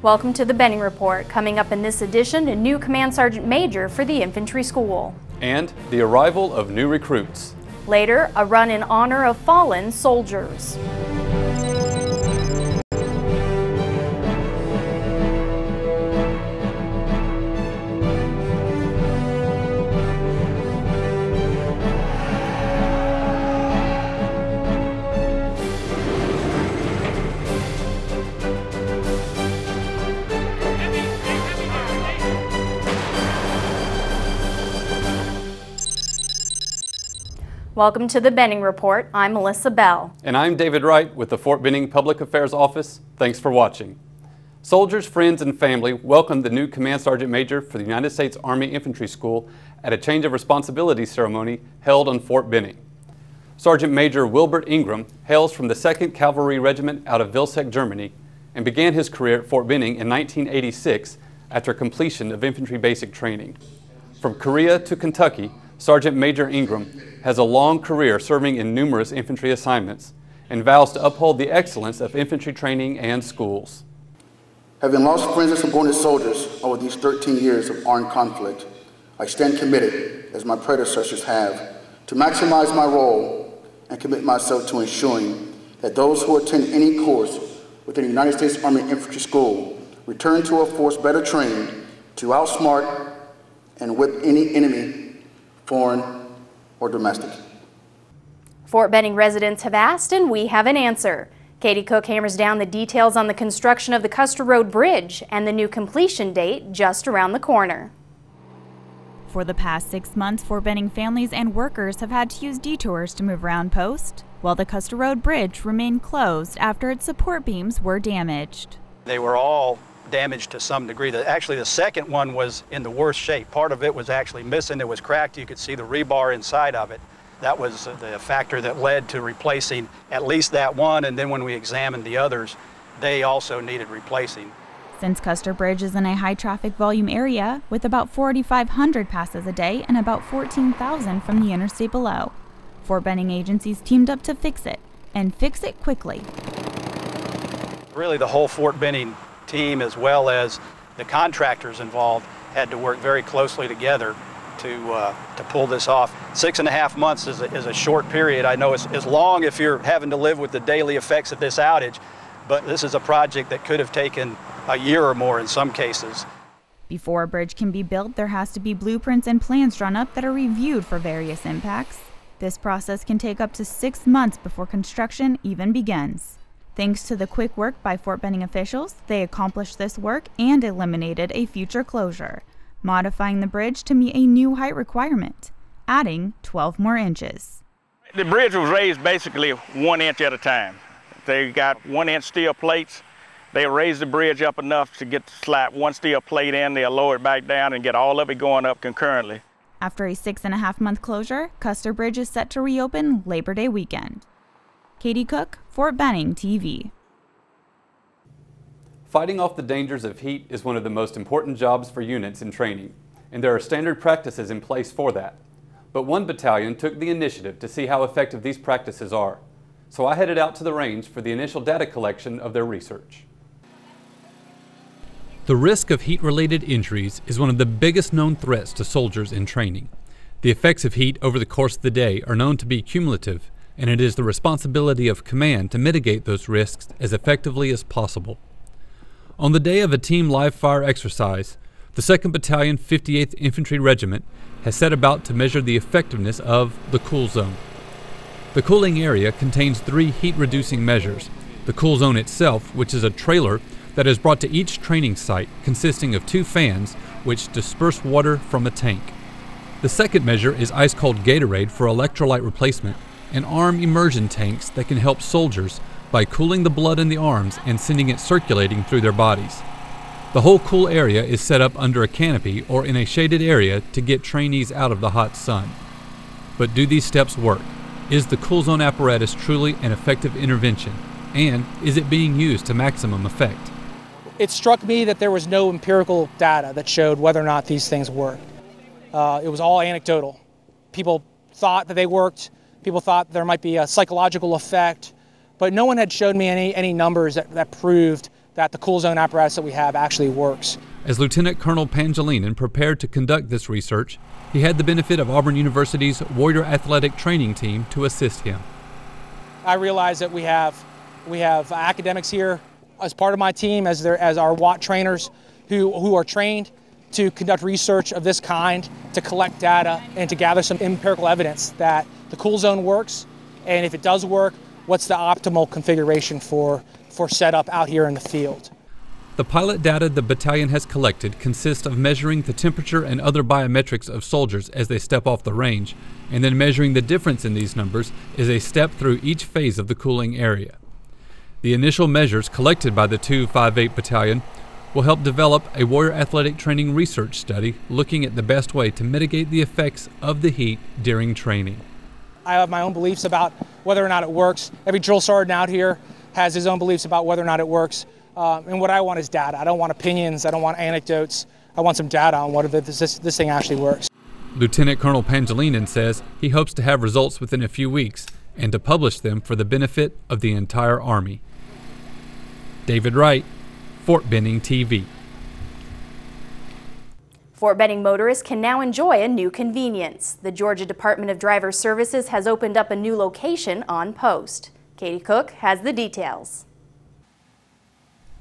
Welcome to the Benning Report. Coming up in this edition, a new Command Sergeant Major for the Infantry School. And the arrival of new recruits. Later, a run in honor of fallen soldiers. Welcome to the Benning Report. I'm Melissa Bell. And I'm David Wright with the Fort Benning Public Affairs Office. Thanks for watching. Soldiers, friends, and family welcome the new Command Sergeant Major for the United States Army Infantry School at a change of responsibility ceremony held on Fort Benning. Sergeant Major Wilbert Ingram hails from the 2nd Cavalry Regiment out of Vilseck, Germany, and began his career at Fort Benning in 1986 after completion of infantry basic training. From Korea to Kentucky, Sergeant Major Ingram has a long career serving in numerous infantry assignments and vows to uphold the excellence of infantry training and schools. Having lost friends and subordinate soldiers over these 13 years of armed conflict, I stand committed, as my predecessors have, to maximize my role and commit myself to ensuring that those who attend any course within the United States Army Infantry School return to a force better trained to outsmart and whip any enemy, foreign or domestic. Fort Benning residents have asked, and we have an answer. Katie Cook hammers down the details on the construction of the Custer Road Bridge and the new completion date just around the corner. For the past 6 months, Fort Benning families and workers have had to use detours to move around post, while the Custer Road Bridge remained closed after its support beams were damaged. They were all damaged to some degree. Actually, the second one was in the worst shape. Part of it was actually missing. It was cracked. You could see the rebar inside of it. That was the factor that led to replacing at least that one, and then when we examined the others, they also needed replacing. Since Custer Bridge is in a high traffic volume area with about 4,500 passes a day and about 14,000 from the interstate below, Fort Benning agencies teamed up to fix it, and fix it quickly. Really, the whole Fort Benning team, as well as the contractors involved, had to work very closely together to pull this off. 6.5 months is a short period. I know it's long if you're having to live with the daily effects of this outage, but this is a project that could have taken a year or more in some cases. Before a bridge can be built, there has to be blueprints and plans drawn up that are reviewed for various impacts. This process can take up to 6 months before construction even begins. Thanks to the quick work by Fort Benning officials, they accomplished this work and eliminated a future closure, modifying the bridge to meet a new height requirement, adding 12 more inches. The bridge was raised basically 1 inch at a time. They got 1-inch steel plates. They raised the bridge up enough to get to slap one steel plate in, they'll lower it back down and get all of it going up concurrently. After a 6.5-month closure, Custer Bridge is set to reopen Labor Day weekend. Katie Cook, Fort Benning TV. Fighting off the dangers of heat is one of the most important jobs for units in training, and there are standard practices in place for that. But one battalion took the initiative to see how effective these practices are. So I headed out to the range for the initial data collection of their research. The risk of heat-related injuries is one of the biggest known threats to soldiers in training. The effects of heat over the course of the day are known to be cumulative, and it is the responsibility of command to mitigate those risks as effectively as possible. On the day of a team live fire exercise, the 2nd Battalion 58th Infantry Regiment has set about to measure the effectiveness of the cool zone. The cooling area contains 3 heat-reducing measures: the cool zone itself, which is a trailer that is brought to each training site consisting of 2 fans which disperse water from a tank. The second measure is ice-cold Gatorade for electrolyte replacement, and arm immersion tanks that can help soldiers by cooling the blood in the arms and sending it circulating through their bodies. The whole cool area is set up under a canopy or in a shaded area to get trainees out of the hot sun. But do these steps work? Is the cool zone apparatus truly an effective intervention? And is it being used to maximum effect? It struck me that there was no empirical data that showed whether or not these things worked. It was all anecdotal. People thought that they worked. People thought there might be a psychological effect, but no one had showed me any numbers that proved that the cool zone apparatus that we have actually works. As Lieutenant Colonel Pangilinan prepared to conduct this research, he had the benefit of Auburn University's Warrior Athletic Training Team to assist him. I realize that we have academics here as part of my team, as our WAT trainers who are trained to conduct research of this kind, to collect data and to gather some empirical evidence that the cool zone works, and if it does work, what's the optimal configuration for setup out here in the field. The pilot data the battalion has collected consists of measuring the temperature and other biometrics of soldiers as they step off the range, and then measuring the difference in these numbers as they step through each phase of the cooling area. The initial measures collected by the 258 Battalion will help develop a Warrior Athletic Training research study looking at the best way to mitigate the effects of the heat during training. I have my own beliefs about whether or not it works. Every drill sergeant out here has his own beliefs about whether or not it works. And what I want is data. I don't want opinions. I don't want anecdotes. I want some data on whether this thing actually works. Lieutenant Colonel Pangilinan says he hopes to have results within a few weeks and to publish them for the benefit of the entire Army. David Wright, Fort Benning TV. Fort Benning motorists can now enjoy a new convenience. The Georgia Department of Driver Services has opened up a new location on post. Katie Cook has the details.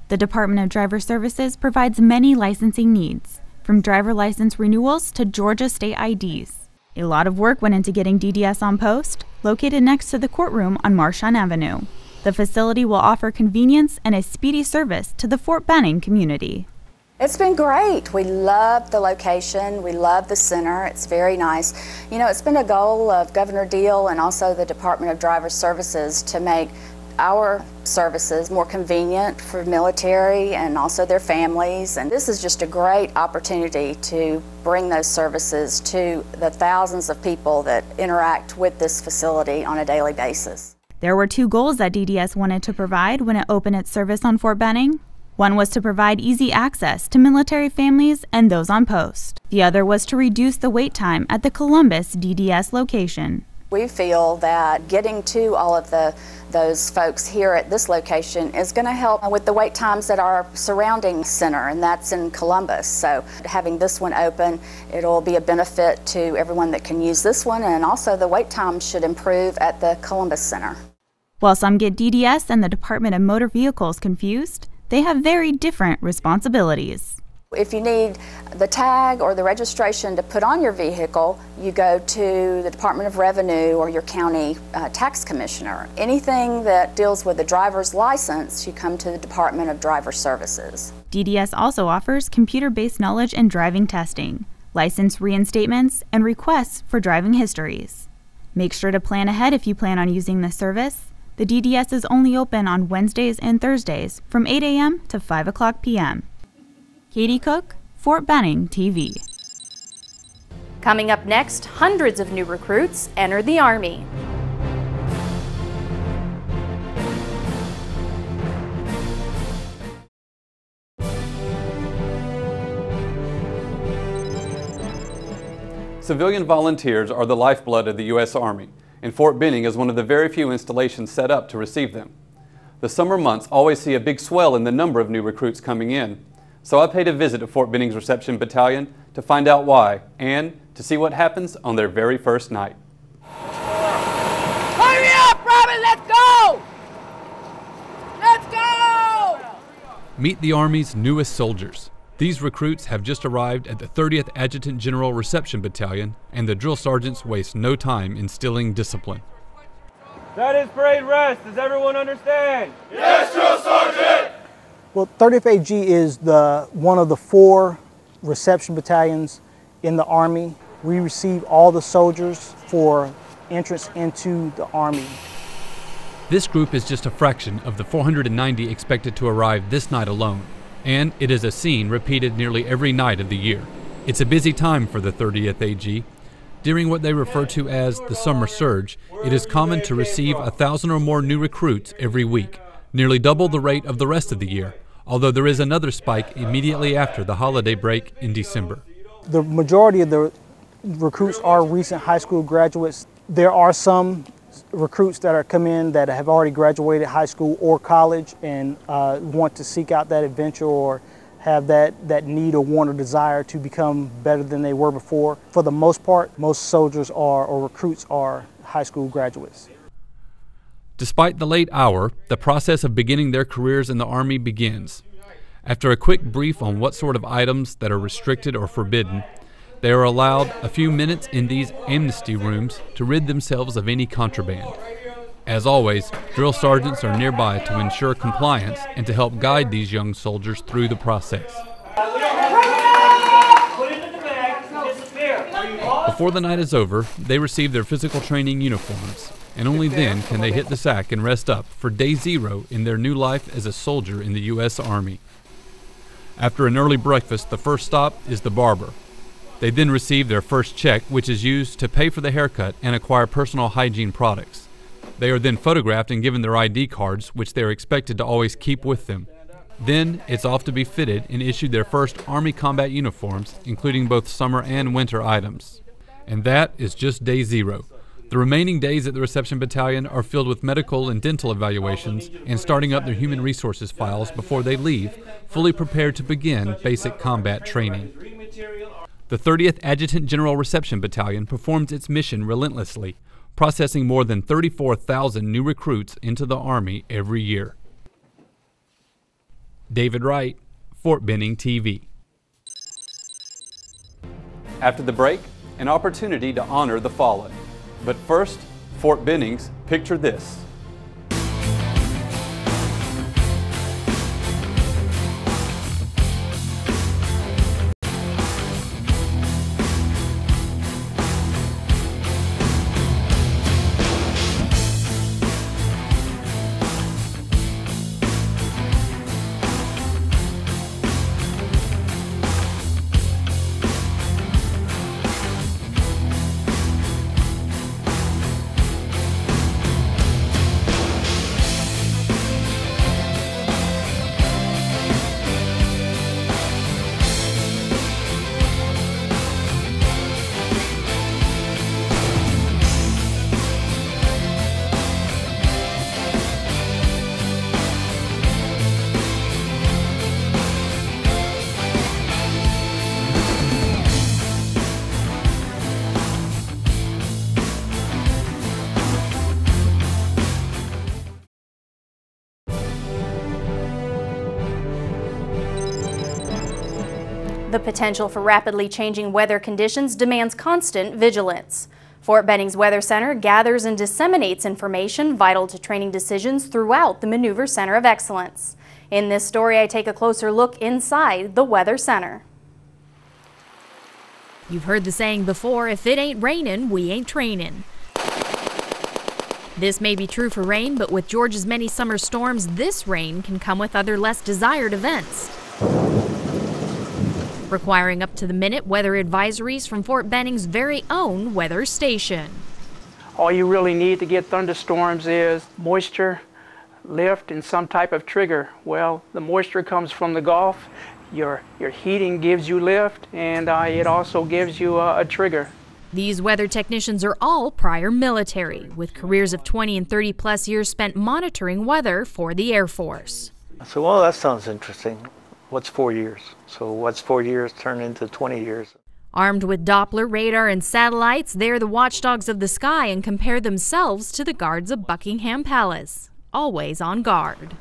The Department of Driver Services provides many licensing needs, from driver license renewals to Georgia state IDs. A lot of work went into getting DDS on post, located next to the courtroom on Marchand Avenue. The facility will offer convenience and a speedy service to the Fort Benning community. It's been great. We love the location. We love the center. It's very nice. You know, it's been a goal of Governor Deal and also the Department of Driver Services to make our services more convenient for military and also their families. And this is just a great opportunity to bring those services to the thousands of people that interact with this facility on a daily basis. There were two goals that DDS wanted to provide when it opened its service on Fort Benning. One was to provide easy access to military families and those on post. The other was to reduce the wait time at the Columbus DDS location. We feel that getting to all of those folks here at this location is going to help with the wait times at our surrounding center, and that's in Columbus. So having this one open, it'll be a benefit to everyone that can use this one, and also the wait times should improve at the Columbus Center. While some get DDS and the Department of Motor Vehicles confused, they have very different responsibilities. If you need the tag or the registration to put on your vehicle, you go to the Department of Revenue or your county tax commissioner. Anything that deals with the driver's license, you come to the Department of Driver Services. DDS also offers computer-based knowledge and driving testing, license reinstatements, and requests for driving histories. Make sure to plan ahead if you plan on using this service. The DDS is only open on Wednesdays and Thursdays from 8 a.m. to 5 o'clock p.m. Katie Cook, Fort Benning TV. Coming up next, hundreds of new recruits enter the Army. Civilian volunteers are the lifeblood of the U.S. Army, and Fort Benning is one of the very few installations set up to receive them. The summer months always see a big swell in the number of new recruits coming in. So I paid a visit to Fort Benning's Reception Battalion to find out why and to see what happens on their very first night. Hurry up, Robin, let's go! Let's go! Meet the Army's newest soldiers. These recruits have just arrived at the 30th Adjutant General Reception Battalion, and the drill sergeants waste no time instilling discipline. That is parade rest. Does everyone understand? Yes, drill sergeant! Well, 30th AG is one of the 4 reception battalions in the Army. We receive all the soldiers for entrance into the Army. This group is just a fraction of the 490 expected to arrive this night alone, and it is a scene repeated nearly every night of the year. It's a busy time for the 30th AG. During what they refer to as the summer surge, it is common to receive 1,000 or more new recruits every week, nearly double the rate of the rest of the year, although there is another spike immediately after the holiday break in December. The majority of the recruits are recent high school graduates. There are some recruits that are come in that have already graduated high school or college and want to seek out that adventure or have that need or want or desire to become better than they were before. For the most part, most soldiers are, or recruits are, high school graduates. Despite the late hour, the process of beginning their careers in the Army begins. After a quick brief on what sort of items that are restricted or forbidden, they are allowed a few minutes in these amnesty rooms to rid themselves of any contraband. As always, drill sergeants are nearby to ensure compliance and to help guide these young soldiers through the process. Before the night is over, they receive their physical training uniforms, and only then can they hit the sack and rest up for day zero in their new life as a soldier in the U.S. Army. After an early breakfast, the first stop is the barber. They then receive their first check, which is used to pay for the haircut and acquire personal hygiene products. They are then photographed and given their ID cards, which they are expected to always keep with them. Then it's off to be fitted and issued their first Army combat uniforms, including both summer and winter items. And that is just day zero. The remaining days at the Reception Battalion are filled with medical and dental evaluations and starting up their human resources files before they leave, fully prepared to begin basic combat training. The 30th Adjutant General Reception Battalion performs its mission relentlessly, processing more than 34,000 new recruits into the Army every year. David Wright, Fort Benning TV. After the break, an opportunity to honor the fallen. But first, Fort Benning's Picture This. The potential for rapidly changing weather conditions demands constant vigilance. Fort Benning's Weather Center gathers and disseminates information vital to training decisions throughout the Maneuver Center of Excellence. In this story, I take a closer look inside the Weather Center. You've heard the saying before, if it ain't raining, we ain't training. This may be true for rain, but with Georgia's many summer storms, this rain can come with other less desired events, requiring up-to-the-minute weather advisories from Fort Benning's very own weather station. All you really need to get thunderstorms is moisture, lift, and some type of trigger. Well, the moisture comes from the Gulf. Your heating gives you lift, and it also gives you a trigger. These weather technicians are all prior military, with careers of 20 and 30 plus years spent monitoring weather for the Air Force. So, well, that sounds interesting. What's 4 years? So what's 4 years turn into 20 years? Armed with Doppler radar and satellites, they're the watchdogs of the sky and compare themselves to the guards of Buckingham Palace, always on guard.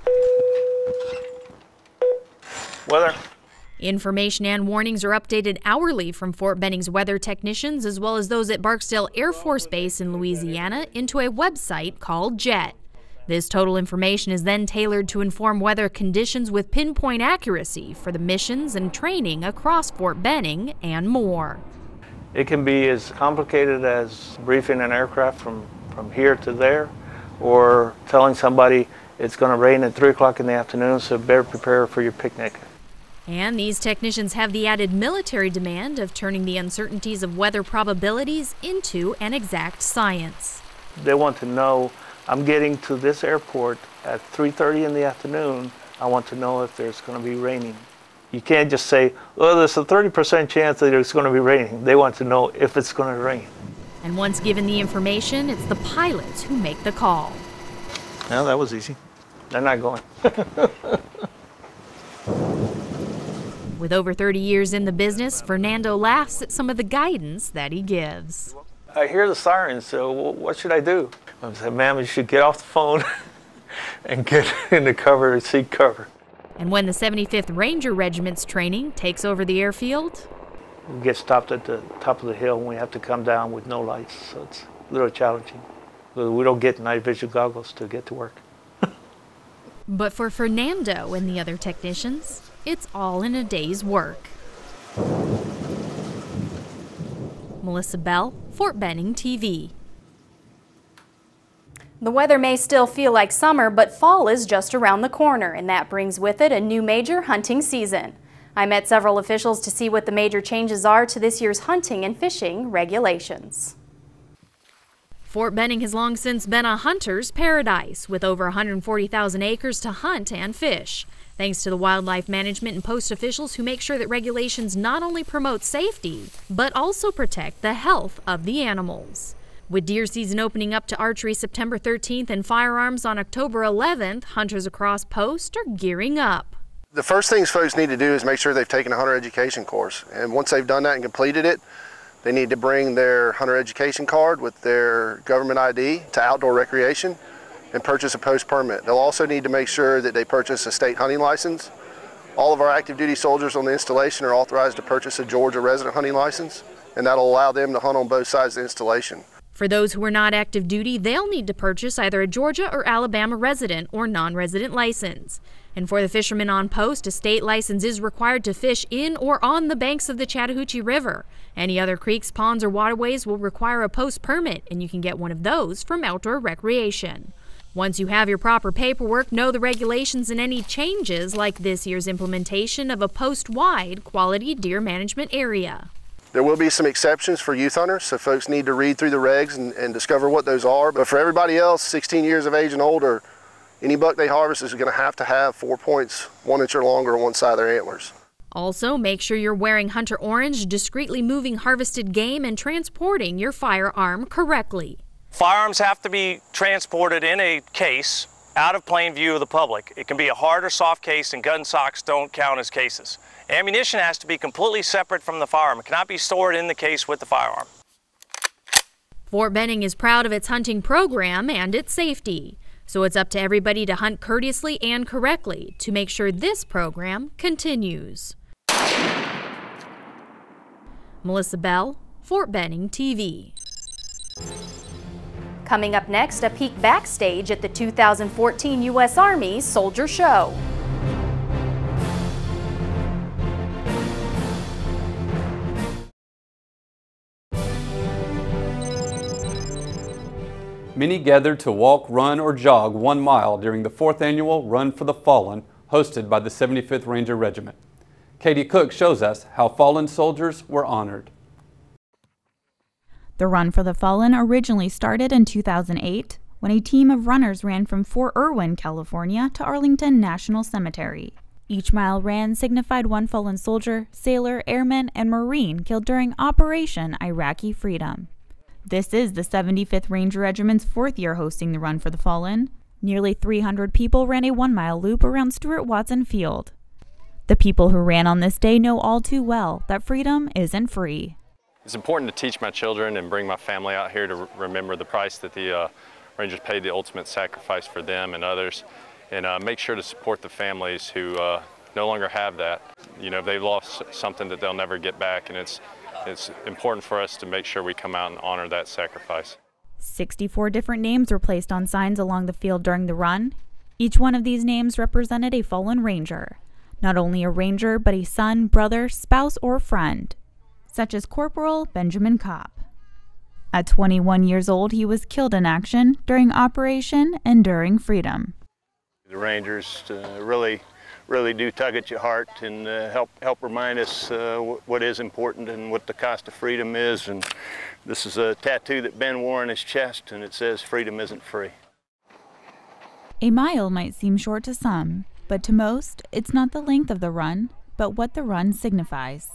Weather. Information and warnings are updated hourly from Fort Benning's weather technicians as well as those at Barksdale Air Force Base in Louisiana into a website called JET. This total information is then tailored to inform weather conditions with pinpoint accuracy for the missions and training across Fort Benning and more. It can be as complicated as briefing an aircraft from here to there, or telling somebody it's going to rain at 3 o'clock in the afternoon, so better prepare for your picnic. And these technicians have the added military demand of turning the uncertainties of weather probabilities into an exact science. They want to know, I'm getting to this airport at 3:30 in the afternoon. I want to know if there's going to be raining. You can't just say, oh, there's a 30% chance that it's going to be raining. They want to know if it's going to rain. And once given the information, it's the pilots who make the call. Well, that was easy. They're not going. With over 30 years in the business, Fernando laughs at some of the guidance that he gives. I hear the sirens, so what should I do? I said, ma'am, you should get off the phone and get in the cover and seek cover. And when the 75th Ranger Regiment's training takes over the airfield, We get stopped at the top of the hill and we have to come down with no lights, so it's a little challenging. We don't get night vision goggles to get to work. But for Fernando and the other technicians, it's all in a day's work. Melissa Bell, Fort Benning TV. The weather may still feel like summer, but fall is just around the corner, and that brings with it a new major hunting season. I met several officials to see what the major changes are to this year's hunting and fishing regulations. Fort Benning has long since been a hunter's paradise, with over 140,000 acres to hunt and fish, thanks to the wildlife management and post officials who make sure that regulations not only promote safety, but also protect the health of the animals. With deer season opening up to archery September 13th and firearms on October 11th, hunters across post are gearing up. The first things folks need to do is make sure they've taken a hunter education course. And once they've done that and completed it, they need to bring their hunter education card with their government ID to outdoor recreation and purchase a post permit. They'll also need to make sure that they purchase a state hunting license. All of our active duty soldiers on the installation are authorized to purchase a Georgia resident hunting license, and that'll allow them to hunt on both sides of the installation. For those who are not active duty, they'll need to purchase either a Georgia or Alabama resident or non-resident license. And for the fishermen on post, a state license is required to fish in or on the banks of the Chattahoochee River. Any other creeks, ponds, or waterways will require a post permit, and you can get one of those from Outdoor Recreation. Once you have your proper paperwork, know the regulations and any changes, like this year's implementation of a post-wide quality deer management area. There will be some exceptions for youth hunters, so folks need to read through the regs and discover what those are. But for everybody else, 16 years of age and older, any buck they harvest is going to have 4 points 1 inch or longer on one side of their antlers. Also, make sure you're wearing hunter orange, discreetly moving harvested game, and transporting your firearm correctly. Firearms have to be transported in a case out of plain view of the public. It can be a hard or soft case, and gun socks don't count as cases. Ammunition has to be completely separate from the firearm. It cannot be stored in the case with the firearm. Fort Benning is proud of its hunting program and its safety. So it's up to everybody to hunt courteously and correctly to make sure this program continues. Melissa Bell, Fort Benning TV. Coming up next, a peek backstage at the 2014 U.S. Army Soldier Show. Many gathered to walk, run, or jog 1 mile during the 4th annual Run for the Fallen, hosted by the 75th Ranger Regiment. Katie Cook shows us how fallen soldiers were honored. The Run for the Fallen originally started in 2008 when a team of runners ran from Fort Irwin, California to Arlington National Cemetery. Each mile ran signified one fallen soldier, sailor, airman, and Marine killed during Operation Iraqi Freedom. This is the 75th Ranger Regiment's 4th year hosting the Run for the Fallen. Nearly 300 people ran a 1-mile loop around Stuart Watson Field. The people who ran on this day know all too well that freedom isn't free. It's important to teach my children and bring my family out here to remember the price that the Rangers paid, the ultimate sacrifice for them and others, and make sure to support the families who no longer have that. You know, they've lost something that they'll never get back, and it's important for us to make sure we come out and honor that sacrifice. 64 different names were placed on signs along the field during the run. Each one of these names represented a fallen Ranger. Not only a Ranger, but a son, brother, spouse, or friend, such as Corporal Benjamin Kopp. At 21 years old, he was killed in action during Operation Enduring Freedom. The Rangers really do tug at your heart and help remind us what is important and what the cost of freedom is. And this is a tattoo that Ben wore on his chest, and it says, "Freedom isn't free." A mile might seem short to some, but to most, it's not the length of the run, but what the run signifies.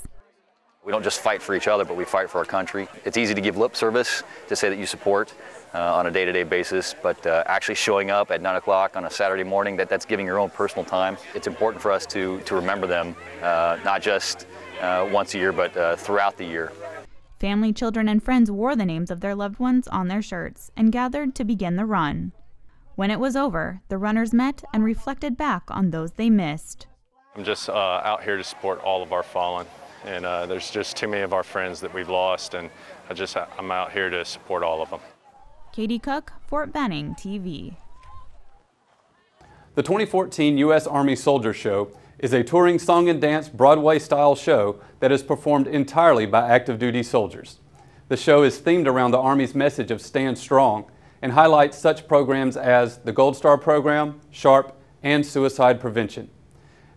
We don't just fight for each other, but we fight for our country. It's easy to give lip service, to say that you support on a day-to-day basis, but actually showing up at 9 o'clock on a Saturday morning, that's giving your own personal time. It's important for us to remember them, not just once a year, but throughout the year. Family, children, and friends wore the names of their loved ones on their shirts and gathered to begin the run. When it was over, the runners met and reflected back on those they missed. I'm just out here to support all of our fallen, and there's just too many of our friends that we've lost, and I'm out here to support all of them. Katie Cook, Fort Benning TV. The 2014 U.S. Army Soldier Show is a touring song and dance Broadway-style show that is performed entirely by active duty soldiers. The show is themed around the Army's message of Stand Strong and highlights such programs as the Gold Star Program, SHARP, and suicide prevention.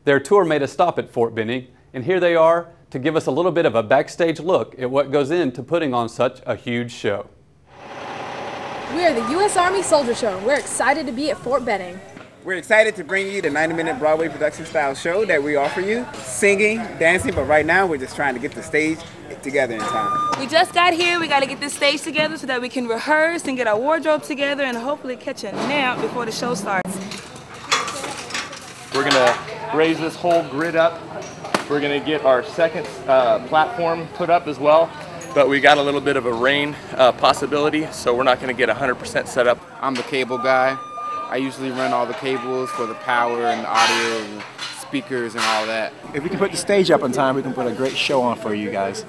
Their tour made a stop at Fort Benning, and here they are to give us a little bit of a backstage look at what goes into putting on such a huge show. We are the U.S. Army Soldier Show. We're excited to be at Fort Benning. We're excited to bring you the 90-minute Broadway production style show that we offer you. Singing, dancing, but right now we're just trying to get the stage together in time. We just got here. We got to get this stage together so that we can rehearse and get our wardrobe together and hopefully catch a nap before the show starts. We're going to raise this whole grid up. We're going to get our second platform put up as well. But we got a little bit of a rain possibility, so we're not going to get 100% set up. I'm the cable guy. I usually run all the cables for the power and the audio and speakers and all that. If we can put the stage up on time, we can put a great show on for you guys.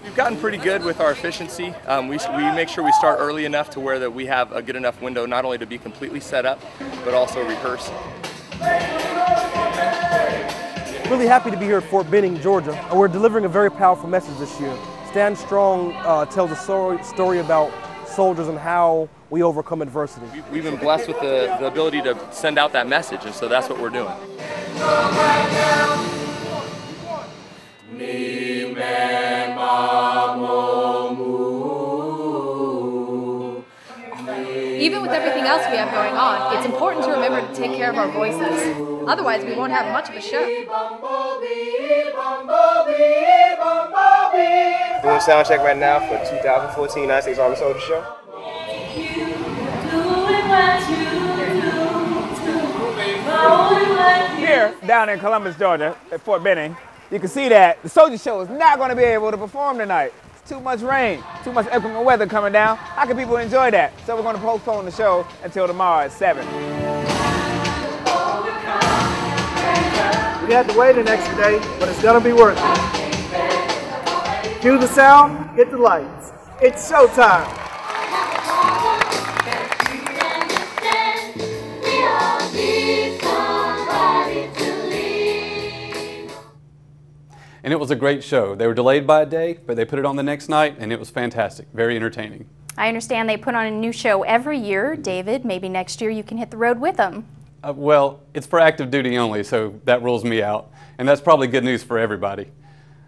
We've gotten pretty good with our efficiency. We make sure we start early enough to where that we have a good enough window not only to be completely set up, but also rehearse. Really happy to be here at Fort Benning, Georgia, and we're delivering a very powerful message this year. Stand Strong tells a story about soldiers and how we overcome adversity. We've been blessed with the ability to send out that message, and so that's what we're doing. Even with everything else we have going on, it's important to remember to take care of our voices. Otherwise, we won't have much of a show. Doing sound check right now for 2014 United States Army Soldier Show. Here, down in Columbus, Georgia, at Fort Benning, you can see that the Soldier Show is not going to be able to perform tonight. It's too much rain, too much inclement weather coming down. How can people enjoy that? So we're going to postpone the show until tomorrow at 7. We had to wait an extra day, but it's going to be worth it. Cue the sound, hit the lights. It's showtime. And it was a great show. They were delayed by a day, but they put it on the next night, and it was fantastic. Very entertaining. I understand they put on a new show every year. David, maybe next year you can hit the road with them. Well, it's for active duty only, so that rules me out. And that's probably good news for everybody.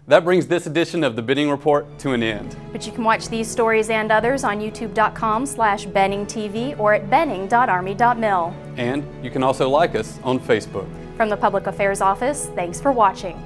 That brings this edition of the Benning Report to an end. But you can watch these stories and others on youtube.com/BenningTV or at benning.army.mil. And you can also like us on Facebook. From the Public Affairs Office, thanks for watching.